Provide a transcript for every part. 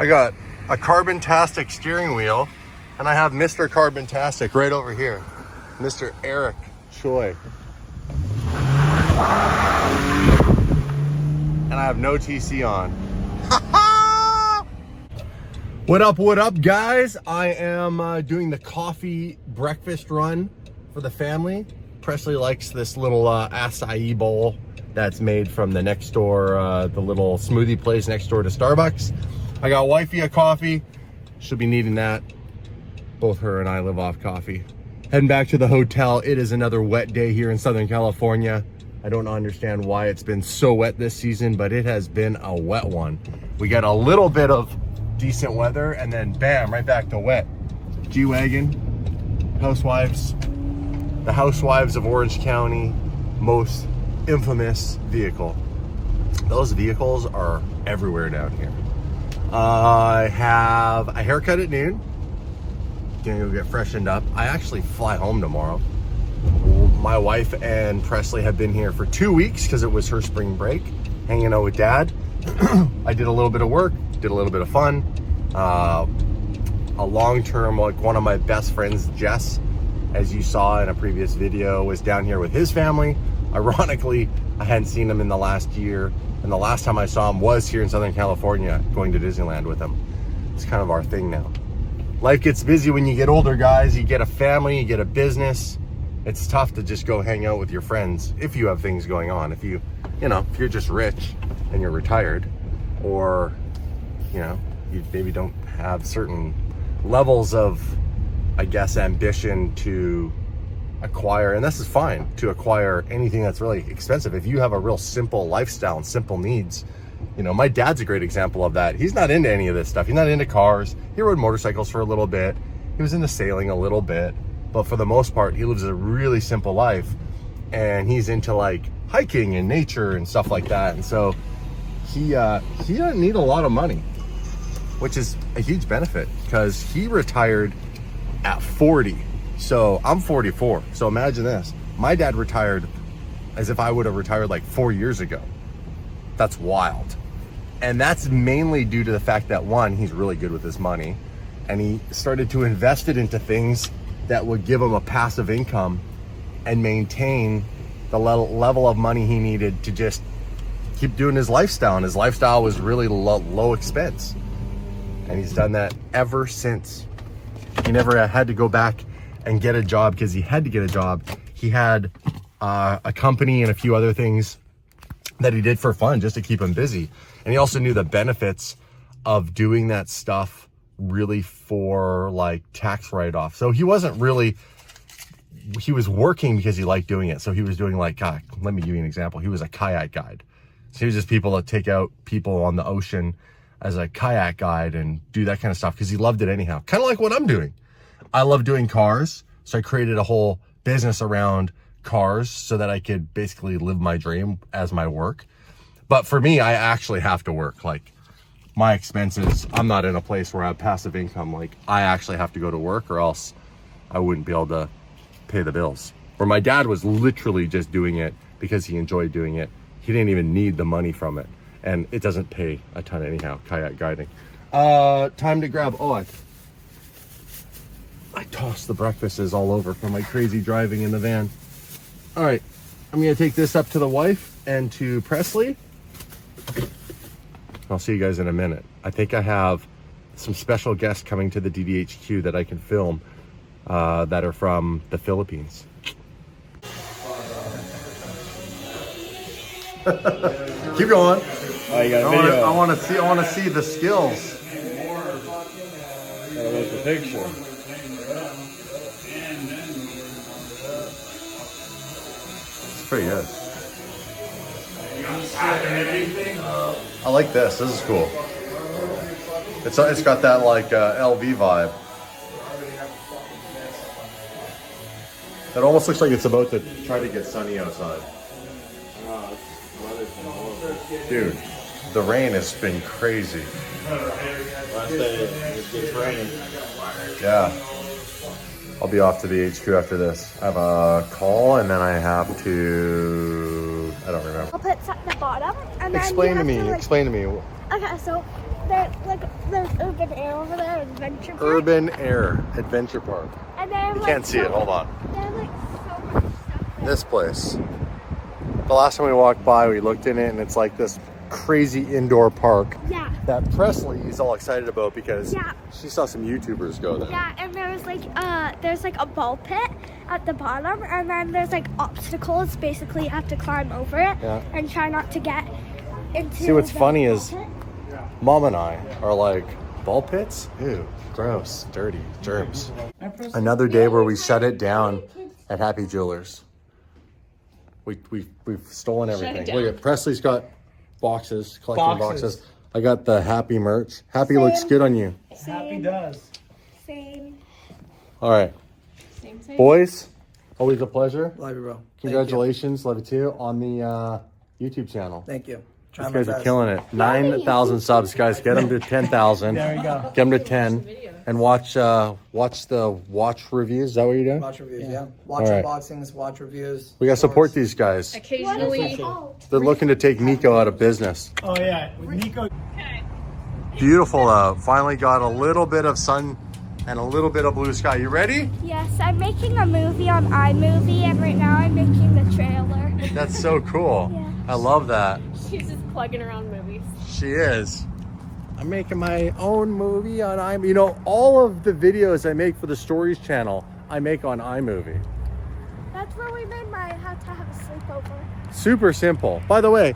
got a Carbon-tastic steering wheel, and I have Mr. Carbon-tastic right over here, Mr. Eric Choi. And I have no TC on. What up, guys? I am doing the coffee breakfast run for the family. Presley likes this little acai bowl that's made from the next door, the little smoothie place next door to Starbucks. I got wifey a coffee. She'll be needing that. Both her and I live off coffee. Heading back to the hotel. It is another wet day here in Southern California. I don't understand why it's been so wet this season, but it has been a wet one. We got a little bit of decent weather and then bam, right back to wet. G-Wagon, housewives, the housewives of Orange County, most infamous vehicle. Those vehicles are everywhere down here. I have a haircut at noon. Gonna go get freshened up. I actually fly home tomorrow. My wife and Presley have been here for 2 weeks because it was her spring break, hanging out with Dad. I did a little bit of work, did a little bit of fun. A long-term, like one of my best friends, Jess, as you saw in a previous video, was down here with his family. Ironically, I hadn't seen him in the last year, and the last time I saw him was here in Southern California, going to Disneyland with him. It's kind of our thing now. Life gets busy when you get older, guys. You get a family, you get a business. It's tough to just go hang out with your friends if you have things going on. If you know, if you're just rich and you're retired, or, you know, you maybe don't have certain levels of, I guess, ambition to acquire, and this is fine, to acquire anything that's really expensive. If you have a real simple lifestyle and simple needs, you know, my dad's a great example of that. He's not into any of this stuff. He's not into cars. He rode motorcycles for a little bit. He was into sailing a little bit, but for the most part, he lives a really simple life, and he's into like hiking and nature and stuff like that. And so he doesn't need a lot of money, which is a huge benefit because he retired at 40. So I'm 44. So imagine this. My dad retired as if I would have retired like 4 years ago. That's wild. And that's mainly due to the fact that, one, he's really good with his money, and he started to invest it into things that would give him a passive income and maintain the level of money he needed to just keep doing his lifestyle. And his lifestyle was really low expense. And he's done that ever since. He never had to go back and get a job because he had to get a job. He had a company and a few other things that he did for fun just to keep him busy. And he also knew the benefits of doing that stuff really for like tax write-off. So he wasn't really, he was working because he liked doing it. So he was doing like, let me give you an example. He was a kayak guide. So he was just people that take out people on the ocean as a kayak guide and do that kind of stuff because he loved it anyhow. Kind of like what I'm doing. I love doing cars. So I created a whole business around cars so that I could basically live my dream as my work. But for me, I actually have to work. Like my expenses, I'm not in a place where I have passive income. Like I actually have to go to work or else I wouldn't be able to pay the bills. Where my dad was literally just doing it because he enjoyed doing it. He didn't even need the money from it. And it doesn't pay a ton anyhow, kayak guiding. Time to grab, I tossed the breakfasts all over from my crazy driving in the van. All right, I'm gonna take this up to the wife and to Presley. I'll see you guys in a minute. I think I have some special guests coming to the DDHQ that I can film that are from the Philippines. Keep going. Oh, you got a video. I want to see the skills. Gotta look the picture. Pretty good. I like this. This is cool. It's got that like LV vibe. It almost looks like it's about to try to get sunny outside. Dude, the rain has been crazy. Last day it gets raining. Yeah. I'll be off to the HQ after this. I have a call and then I have to, I don't remember. I'll put at the bottom and then Explain to me. like, Explain to me. Okay, so they're like there's Urban Air over there, Adventure Park. Urban Air Adventure Park. And then You can't see it. Hold on. There's like so much stuff. This place. The last time we walked by, we looked in it, and it's like this crazy indoor park. Yeah. That Presley is all excited about because Yeah. she saw some YouTubers go there. Yeah, and there's like a ball pit at the bottom, and then there's like obstacles. Basically, you have to climb over it and try not to get into. See, what's the funny ball is pit. Mom and I are like, ball pits? Ew, gross, dirty, germs. Another day where we shut it down at Happy Jewelers. We've stolen everything. Look at Presley's got boxes, collecting boxes. I got the Happy merch. Happy looks good on you. Happy does. Same. All right. Same. Boys, always a pleasure. Love you, bro. Congratulations, love you too, on the YouTube channel. Thank you. These guys are killing it. 9,000 subs, guys. Get them to 10,000. There you go. Get them to 10. And watch the watch reviews. Is that what you're doing? Watch reviews, yeah. Watch All right. unboxings, watch reviews. We got to support these guys. Occasionally. They're looking to take Nico out of business. Oh, yeah. With Nico. Beautiful out. Finally got a little bit of sun and a little bit of blue sky. You ready? Yes, I'm making a movie on iMovie, and right now I'm making the trailer. That's so cool. Yeah. I love that. She's just plugging around movies. She is. I'm making my own movie on iMovie. You know, all of the videos I make for the Stories channel, I make on iMovie. That's where we made my how to have a sleepover. Super simple. By the way,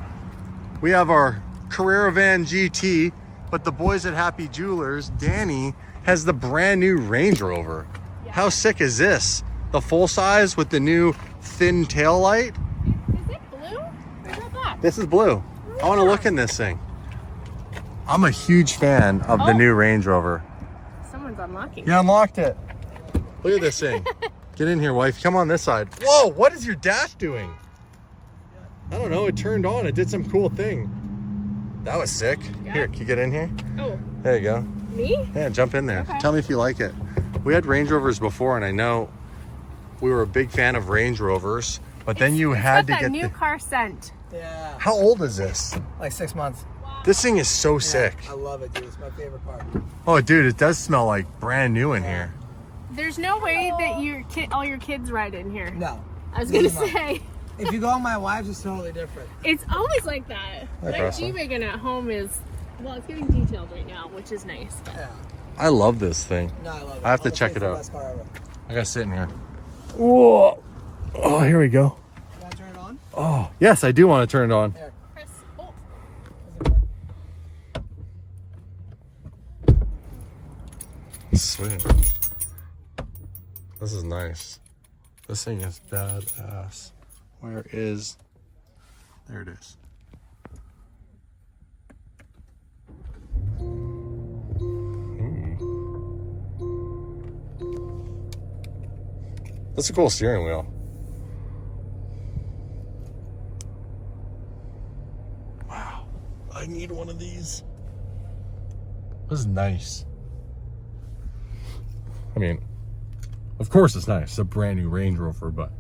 we have our Carrera Van GT, but the boys at Happy Jewelers, Danny, has the brand new Range Rover. Yeah. How sick is this? The full size with the new thin tail light. Is it blue? Or is that black? This is blue. I want to look in this thing. I'm a huge fan of the new Range Rover. Someone's unlocking. You unlocked it. Look at this thing. Get in here, wife. Come on this side. Whoa, what is your dash doing? I don't know. It turned on. It did some cool thing. That was sick. Yeah. Here, can you get in here? Oh, There you go. me? Yeah, jump in there. Okay. Tell me if you like it. We had Range Rovers before, and I know we were a big fan of Range Rovers, but then you had to Got that get new the... car scent. Yeah. How old is this? Like 6 months. This thing is so sick. I love it, dude. It's my favorite part. Oh, dude, it does smell like brand new in here. There's no way that all your kids ride in here. No. I was gonna No. say, If you go on my wife's, it's totally different. it's always like that. My Russell. G-Wagon at home is, well, it's getting detailed right now, which is nice. Yeah. I love this thing. No, I love it. I have to Honestly, check it's it the out. best car ever. I gotta sit in here. Whoa. Oh, here we go. You want to turn it on? Oh, yes, I do want to turn it on. Here. Chris, oh, Sweet. This is nice. This thing is badass. Where is... There it is. That's a cool steering wheel. Wow. I need one of these. This is nice. I mean, of course it's nice. It's a brand new Range Rover, but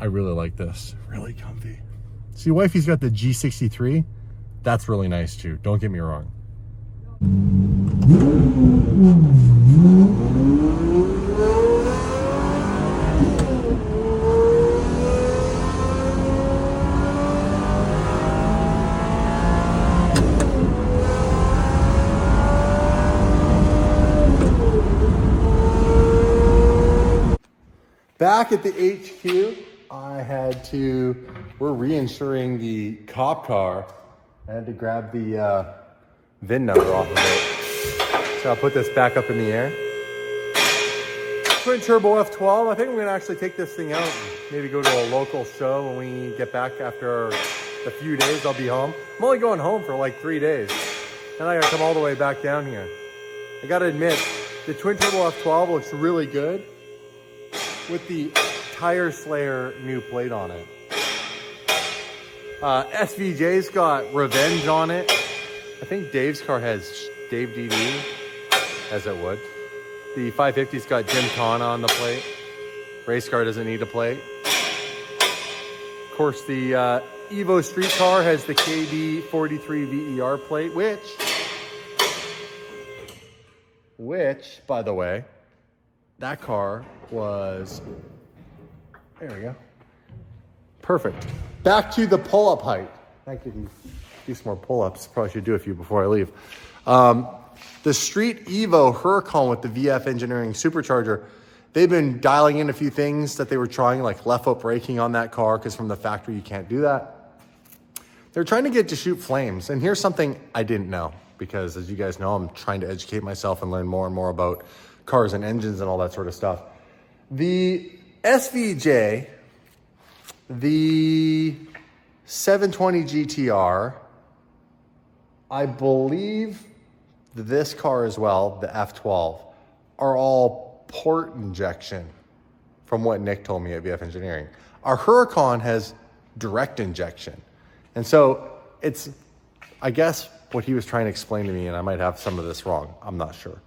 I really like this. Really comfy. See, wifey's got the G63. That's really nice too. Don't get me wrong. Back at the HQ, we're reinsuring the cop car. I had to grab the VIN number off of it. So I'll put this back up in the air. Twin turbo F12. I think I'm gonna actually take this thing out and maybe go to a local show when we get back after a few days. I'll be home. I'm only going home for like 3 days. And I gotta come all the way back down here. I gotta admit, the twin turbo F12 looks really good with the Tire Slayer new plate on it. SVJ's got Revenge on it. I think Dave's car has Dave DD, as it would. The 550's got Jim Tana on the plate. Race car doesn't need a plate. Of course, the Evo Street car has the KB43 VER plate, which which, by the way, that car was, there we go. Perfect. Back to the pull-up height. I could do some more pull-ups. Probably should do a few before I leave. The Street Evo Huracan with the VF Engineering supercharger, they've been dialing in a few things that they were trying, like left foot braking on that car, because from the factory you can't do that. They're trying to get to shoot flames. And here's something I didn't know, because as you guys know, I'm trying to educate myself and learn more and more about cars and engines and all that sort of stuff. The SVJ, the 720 GTR, I believe this car as well, the F12, are all port injection from what Nick told me at VF Engineering. Our Huracan has direct injection. And so it's, I guess, what he was trying to explain to me, and I might have some of this wrong, I'm not sure.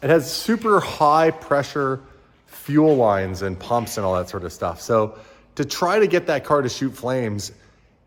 It has super high pressure fuel lines and pumps and all that sort of stuff. So to try to get that car to shoot flames,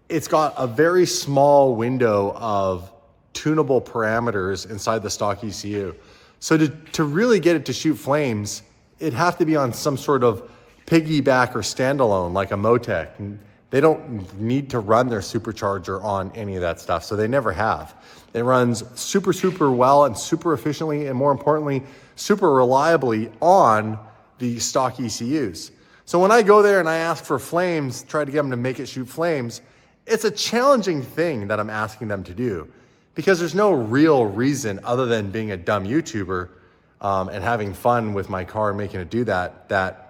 it's got a very small window of tunable parameters inside the stock ECU. So to really get it to shoot flames, it'd have to be on some sort of piggyback or standalone, like a Motec. And they don't need to run their supercharger on any of that stuff, so they never have. It runs super, super well and super efficiently, and more importantly, super reliably on the stock ECUs. So when I go there and I ask for flames, try to get them to make it shoot flames, it's a challenging thing that I'm asking them to do, because there's no real reason other than being a dumb YouTuber and having fun with my car and making it do that,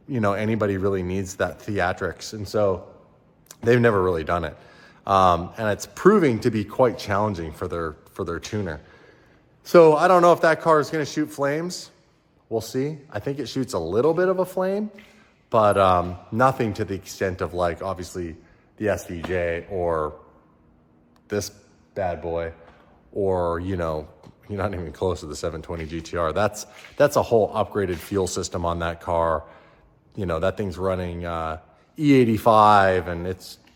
you know, anybody really needs that theatrics. And so they've never really done it. And it's proving to be quite challenging for their tuner. So I don't know if that car is going to shoot flames. We'll see. I think it shoots a little bit of a flame, but nothing to the extent of, like, obviously the SVJ or this bad boy, or, you know, you're not even close to the 720 GTR. That's a whole upgraded fuel system on that car. You know, that thing's running E85, and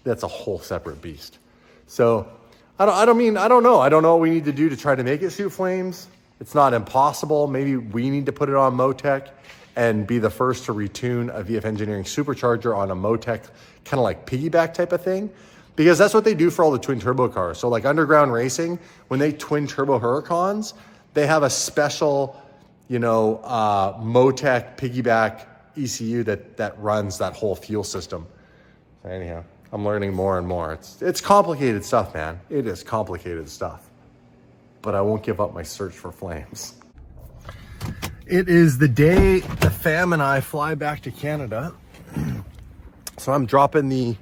that's a whole separate beast. So I don't know. I don't know what we need to do to try to make it shoot flames. It's not impossible. Maybe we need to put it on Motec and be the first to retune a VF Engineering supercharger on a Motec kind of like piggyback type of thing, because that's what they do for all the twin turbo cars. So like Underground Racing, when they twin turbo Huracans, they have a special, you know, Motec piggyback ECU that runs that whole fuel system. So anyhow, I'm learning more and more. It's complicated stuff, man. It is complicated stuff. But I won't give up my search for flames. It is the day the fam and I fly back to Canada. So I'm dropping the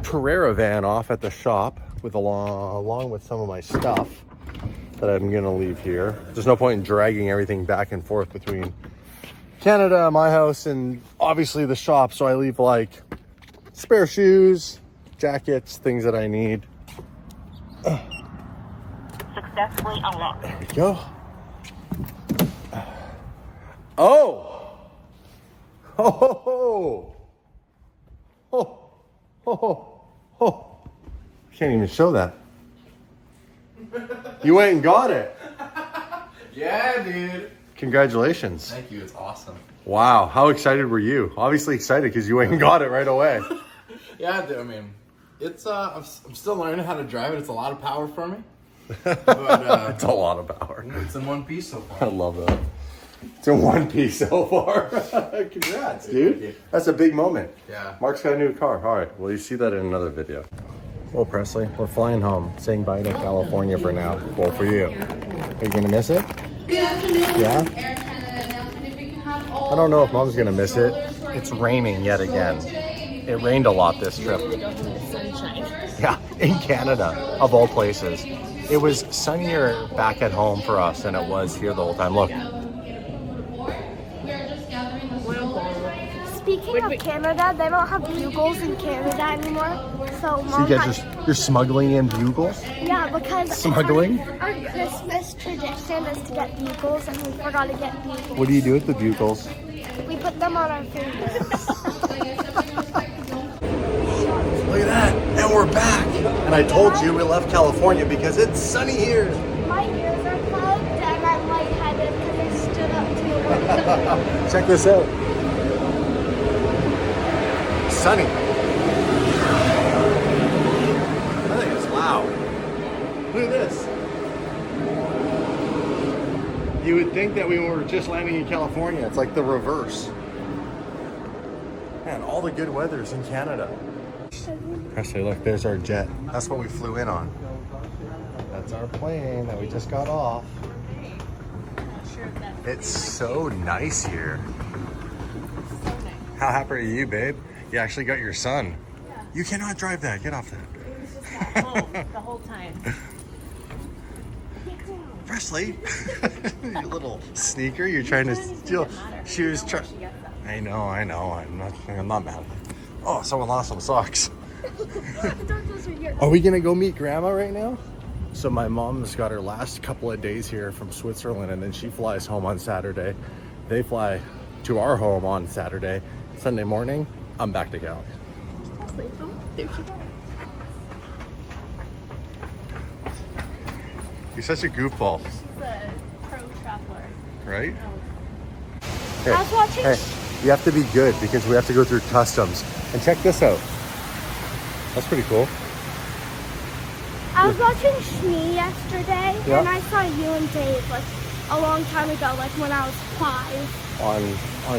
Carrera van off at the shop along with some of my stuff that I'm gonna leave here. There's no point in dragging everything back and forth between Canada, my house, and obviously the shop. So I leave like spare shoes, jackets, things that I need. Successfully unlocked. There we go. Oh! Ho ho ho! Ho ho ho ho! Can't even show that. You went and got it. Yeah, dude. Congratulations. Thank you. It's awesome. Wow. How excited were you? Obviously excited because you went and got it right away. Yeah, dude, I mean, it's I'm still learning how to drive it. It's a lot of power for me. But It's a lot of power. it's in one piece so I far. love that. It's in one piece so far. Congrats, dude. That's a big moment. Yeah. Mark's got a new car. All right. Well, you see that in another video. Well, Presley, we're flying home, saying bye to California for now. Well, for you. Are you going to miss it? Good afternoon. Yeah? Air Canada announcement. If we can have all I don't know if Mom's going to miss it. It's raining yet again. It rained a lot this trip. Sunshine. Yeah, in Canada, of all places. It was sunnier back at home for us than it was here the whole time. Look. Speaking of Canada, they don't have bugles in Canada anymore. So Mom You're smuggling in bugles? yeah, because Smuggling? Our Christmas tradition is to get bugles, and we forgot to get bugles. What do you do with the bugles? We put them on our fingers. Look at that, and we're back. And I told you we left California because it's sunny here. My ears are clogged. Check this out. Sunny. I think it's loud. Look at this. You would think that we were just landing in California. It's like the reverse. Man, all the good weather's in Canada. Presley, look, there's our jet. That's what we flew in on. That's our plane that we just got off. It's so nice here. How happy are you, babe? You actually got your son. Yeah. You cannot drive that. Get off that. It was just at home the whole time. Presley, you little sneaker. You're trying to steal. She was trying. I know. I'm not mad. Oh, someone lost some socks. Are we gonna go meet Grandma right now? So my mom's got her last couple of days here from Switzerland, and then she flies home on Saturday. They fly to our home on Saturday. Sunday morning, I'm back to Cali. There she goes. You're such a goofball, She's a pro traveler. right? I was watching. Hey, you have to be good because we have to go through customs. And check this out. That's pretty cool. I was watching Shmi yesterday, Yeah. and I saw you and Dave like a long time ago, like when I was 5. On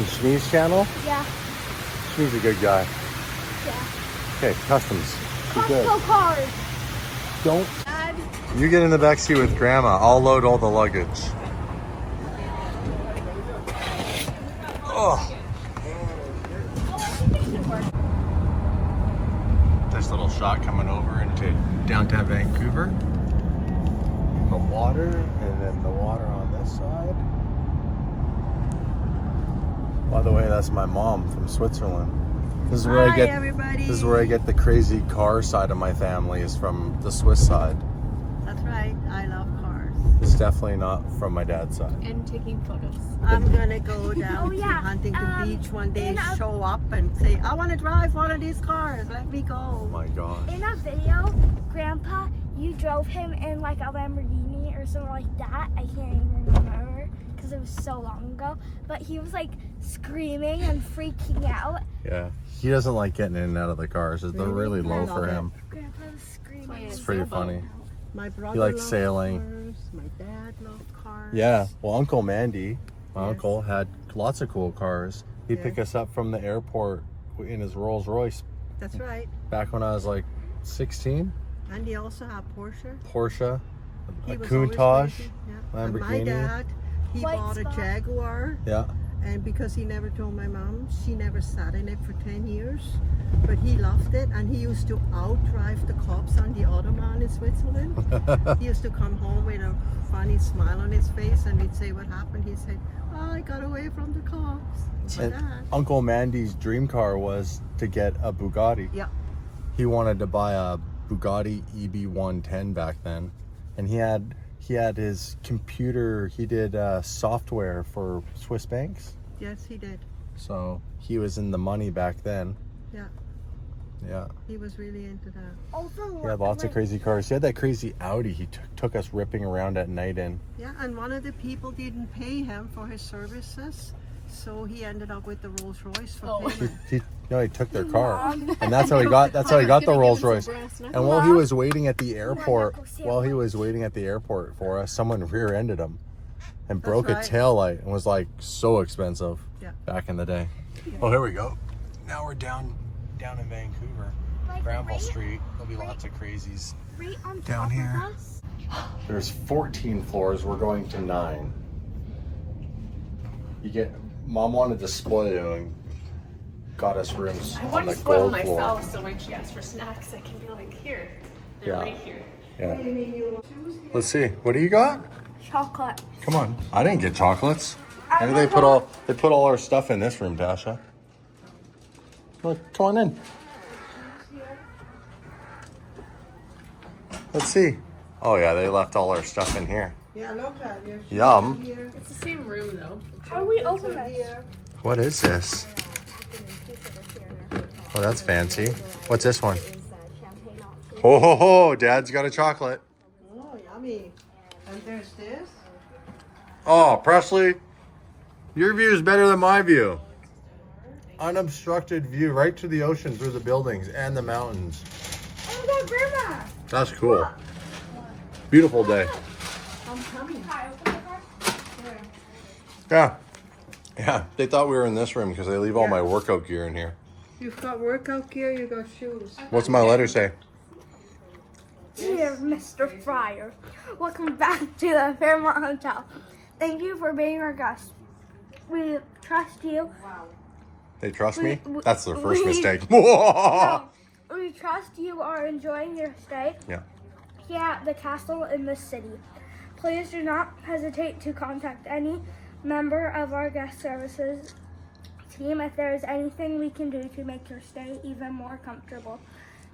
Shmi's channel. Yeah, Shmi's a good guy. yeah. Okay, customs. Be good. Costco cars. Don't. You get in the back seat with Grandma. I'll load all the luggage. Oh. This little shot coming over into downtown Vancouver. The water, and then the water on this side. By the way, that's my mom from Switzerland. This is where everybody. This is where I get the crazy car side of my family, is from the Swiss side. That's right. I love cars. It's definitely not from my dad's side. And taking photos. I'm gonna go down to yeah, Huntington Beach one day, in a- show up and say, I want to drive one of these cars. Let me Oh go. my gosh. In a video, Grandpa, you drove him in like a Lamborghini or something like that. I can't even remember because it was so long ago. But he was like screaming and freaking out. Yeah. He doesn't like getting in and out of the cars. They're really low for him. Grandpa was screaming. It's pretty funny. My brother He likes loves sailing. cars. My dad loved cars. Yeah. Well, Uncle Mandy, my Yes. uncle, had lots of cool cars. He'd pick Yes. us up from the airport in his Rolls Royce That's right. back when I was like 16. And he also had Porsche. Porsche, He a was always Countach, racing, yeah. And my Lamborghini. dad, he White bought a Spot. Jaguar. Yeah. And because he never told my mom, she never sat in it for 10 years. But he loved it, and he used to outdrive the cops on the Autobahn in Switzerland. He used to come home with a funny smile on his face, and we'd say, what happened? He'd say, oh, I got away from the cops. My And dad. Uncle Mandy's dream car was to get a Bugatti. Yeah. He wanted to buy a Bugatti EB110 back then, and he had his computer. He did software for Swiss banks, Yes, he did. so he was in the money back then. Yeah. Yeah, He was really into that. Also, he had lots of crazy cars. He had that crazy Audi he took us ripping around at night in. Yeah, and one of the people didn't pay him for his services, so he ended up with the Rolls Royce for payment. He took their car, and that's how he got the Rolls Royce. And while he was waiting at the airport, for us, someone rear-ended him and broke right. a taillight, and was like so expensive Yeah. back in the day. Oh, here we go. Now we're down in Vancouver, Granville Street. There'll be lots of crazies right on down top here. of us. There's 14 floors. We're going to 9. Mom wanted to spoil you and got us rooms I on want the to spoil gold floor. myself so when she asks for snacks, I can be like, here. They're Yeah. right here. Yeah. Let's see. What do you got? Chocolate. Come on. I didn't get chocolates. Maybe they put all our stuff in this room, Tasha. Look, come on in. Let's see. Oh yeah, they left all our stuff in here. Yeah, look at it. Yum. It's the same room though. How do we open this? What is this? Oh, that's fancy. What's this one? Oh, ho, ho. Dad's got a chocolate. Oh, yummy. And there's this. Oh, Presley. Your view is better than my view. Unobstructed view right to the ocean through the buildings and the mountains. Oh my God, Grandma! That's cool. Beautiful day. I'm coming. Hi, open the car. Yeah. Yeah, they thought we were in this room because they leave all my workout gear in here. You've got workout gear, you've got shoes. What's my letter say? Dear Mr. Fryer, welcome back to the Fairmont Hotel. Thank you for being our guest. We trust you. They trust me? We- That's their first we- mistake. No, we trust you are enjoying your stay Yeah. here at the castle in this city. Please do not hesitate to contact any member of our guest services team if there is anything we can do to make your stay even more comfortable.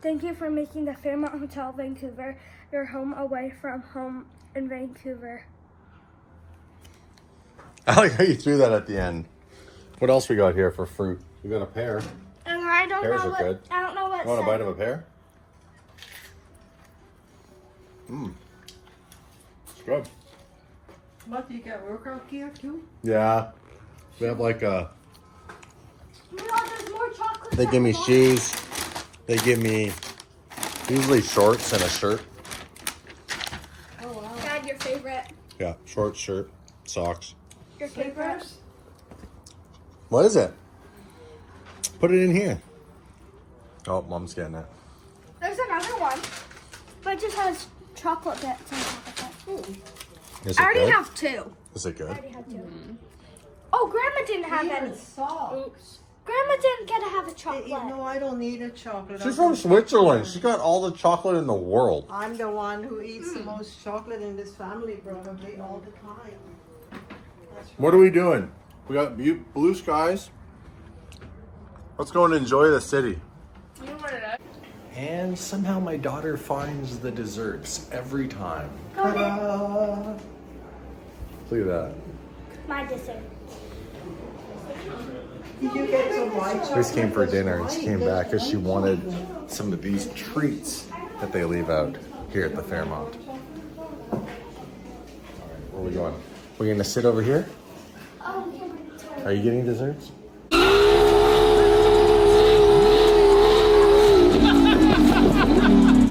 Thank you for making the Fairmont Hotel Vancouver your home away from home in Vancouver. I like how you threw that at the end. What else we got here for fruit? We got a pear. And I don't Pears know are what good. I don't know what. You want a said. bite of a pear? Mmm. It's good. What, you got workout gear too? Yeah. We have like a... There's more chocolate. They give me shoes. They give me usually shorts and a shirt. Oh wow. Dad, your favorite. Yeah, shorts, shirt, socks. Your favorite. What is it? Put it in here. Oh, Mom's getting it. There's another one, but it just has chocolate bits on top of it. Is it I already good? have two. Is it good? I already have two. Oh, Grandma didn't have any. Salt. Oops. Grandma didn't get to have a chocolate. No, I don't need a chocolate. She's from Switzerland. She's got all the chocolate in the world. I'm the one who eats the most chocolate in this family, probably all the time. That's What are we doing? We got blue skies. Let's go and enjoy the city. You know what it is? And somehow my daughter finds the desserts every time. Ta-da. Look at that. My dessert. Did you get some white chocolate? Grace came for That's dinner and she white. came That's back because she white wanted chocolate. some of these treats that they leave out here at the Fairmont. All right, where are we going? We're gonna sit over here? Oh, we can bring it to Are you getting desserts?